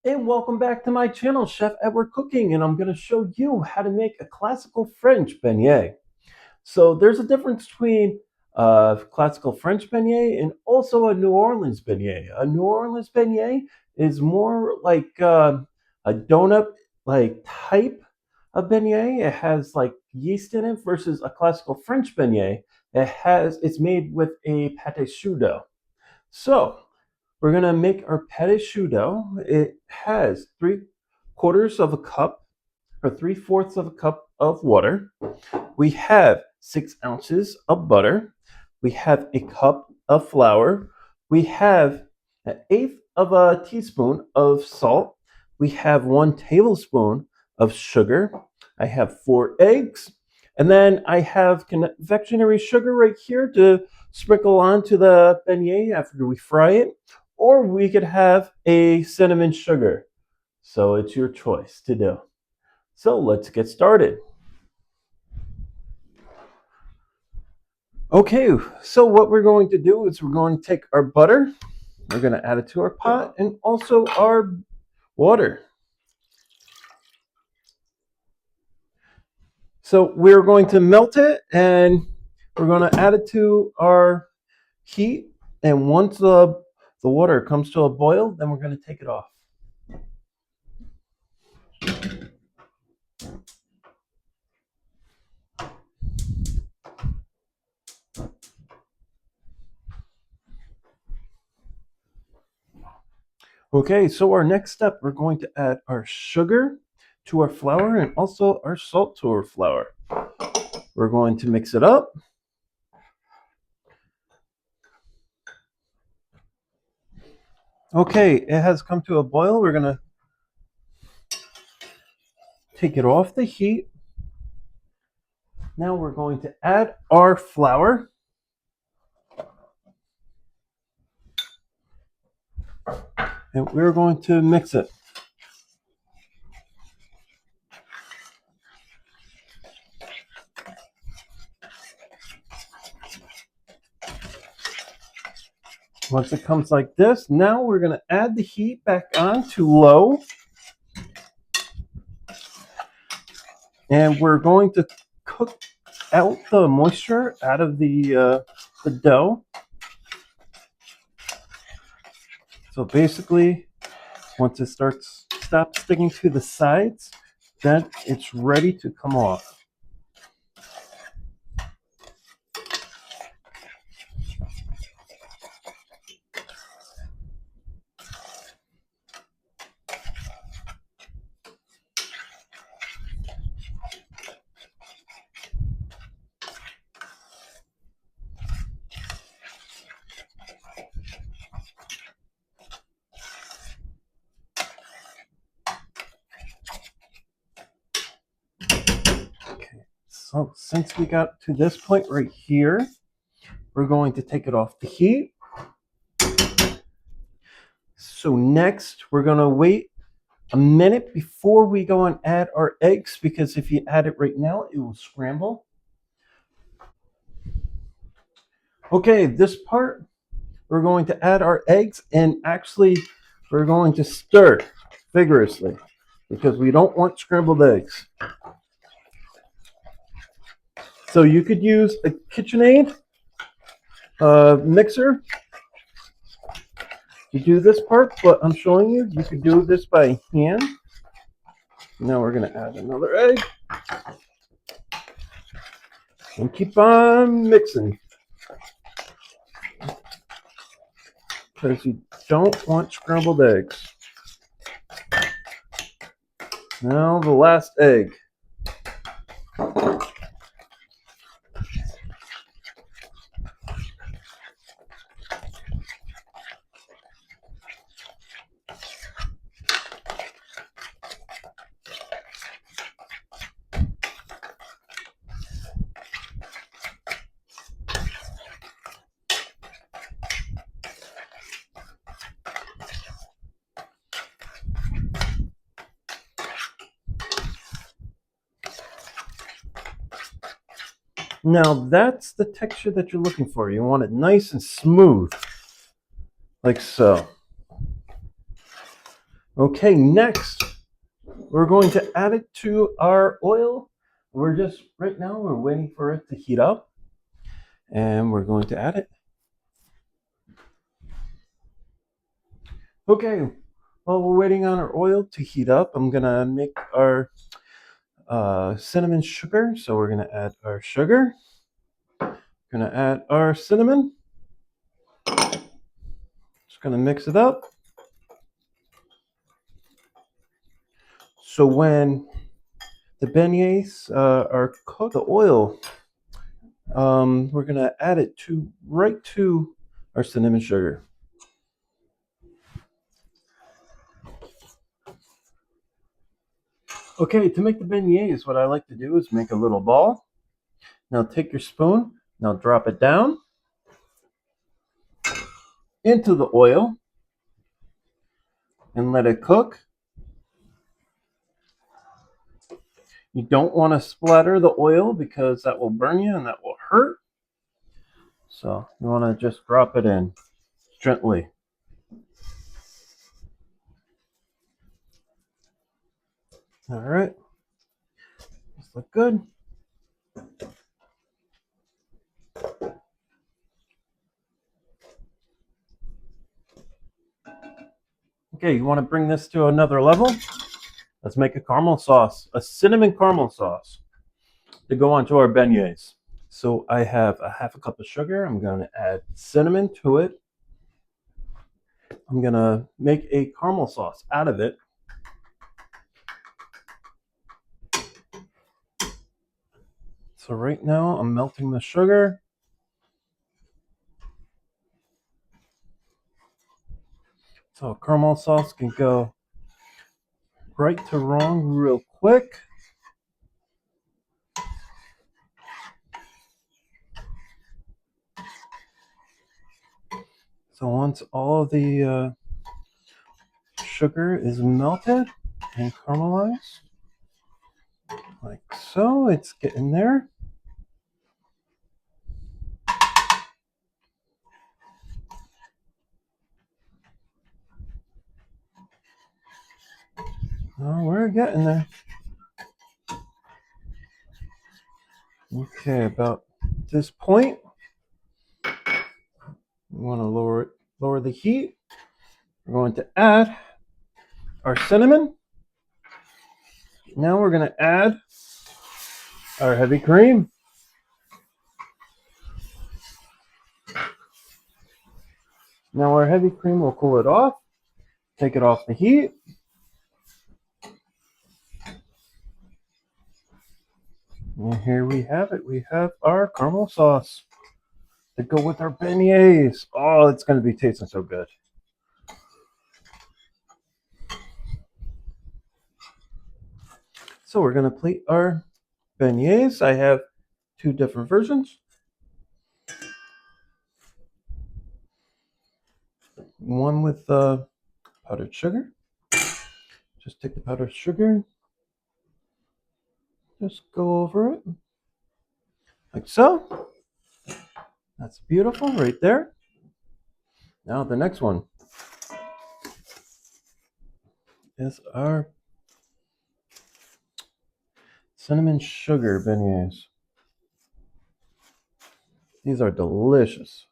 And welcome back to my channel, Chef Edward Cooking, and I'm going to show you how to make a classical French beignet. So there's a difference between classical French beignet and also a New Orleans beignet. A New Orleans beignet is more like a donut like type of beignet. It has like yeast in it versus a classical French beignet. It's made with a pâte choux dough. So we're gonna make our pâte choux dough. It has 3/4 of a cup or 3/4 of a cup of water. We have 6 ounces of butter. We have a cup of flour. We have an eighth of a teaspoon of salt. We have 1 tablespoon of sugar. I have 4 eggs. And then I have confectionery sugar right here to sprinkle onto the beignet after we fry it. Or we could have a cinnamon sugar. So it's your choice to do. So let's get started. Okay, so what we're going to do is we're going to take our butter, we're going to add it to our pot, and also our water. So we're going to melt it, and we're going to add it to our heat. And once the water comes to a boil, then we're going to take it off. Okay, so our next step, we're going to add our sugar to our flour and also our salt to our flour. We're going to mix it up. Okay, it has come to a boil. We're going to take it off the heat. Now we're going to add our flour. And we're going to mix it. Once it comes like this, now we're going to add the heat back on to low. And we're going to cook out the moisture out of the dough. So basically, once it stops sticking to the sides, then it's ready to come off. Okay, so since we got to this point right here, we're going to take it off the heat. So next, we're going to wait a minute before we go and add our eggs, because if you add it right now, it will scramble. Okay, this part, we're going to add our eggs, and actually, we're going to stir vigorously because we don't want scrambled eggs. So you could use a KitchenAid mixer to do this part, but I'm showing you, you could do this by hand. Now we're going to add another egg and keep on mixing, because you don't want scrambled eggs. Now the last egg. Now that's the texture that you're looking for. You want it nice and smooth, like so. Okay, next we're going to add it to our oil. Right now we're waiting for it to heat up, and we're going to add it. Okay, while we're waiting on our oil to heat up, I'm gonna make our cinnamon sugar. So we're gonna add our sugar. Gonna add our cinnamon. Just gonna mix it up. So when the beignets are cooked, the oil, we're gonna add it right to our cinnamon sugar. Okay, to make the beignets, what I like to do is make a little ball. Now take your spoon, now drop it down into the oil and let it cook. You don't want to splatter the oil because that will burn you and that will hurt. So you want to just drop it in gently. All right, this look good. Okay, you want to bring this to another level? Let's make a caramel sauce, a cinnamon caramel sauce to go onto our beignets. So I have a half a cup of sugar. I'm going to add cinnamon to it. I'm going to make a caramel sauce out of it. So right now I'm melting the sugar. So caramel sauce can go right to wrong real quick. So once all of the sugar is melted and caramelized, like so, it's getting there. Oh, we're getting there. Okay, about this point, we want to lower the heat. We're going to add our cinnamon. Now we're going to add our heavy cream. Now our heavy cream will cool it off. Take it off the heat. And here we have it. We have our caramel sauce to go with our beignets. Oh, it's going to be tasting so good. So we're going to plate our beignets. I have two different versions. One with powdered sugar. Just take the powdered sugar, just go over it like so. That's beautiful right there. Now the next one is our cinnamon sugar beignets. These are delicious.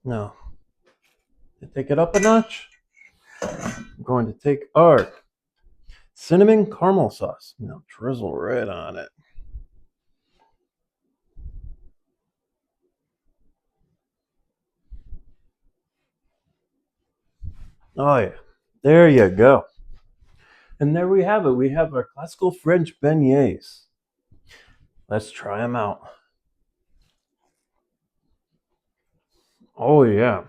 Now, to take it up a notch, I'm going to take our cinnamon caramel sauce. Now drizzle right on it. Oh yeah, there you go. And there we have it. We have our classical French beignets. Let's try them out. Oh yeah.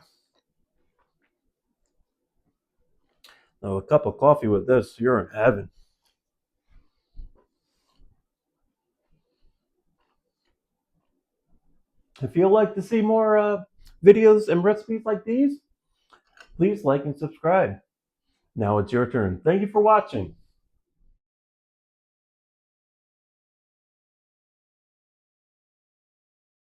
Now a cup of coffee with this, you're in heaven. If you'd like to see more videos and recipes like these, please like and subscribe. Now it's your turn. Thank you for watching.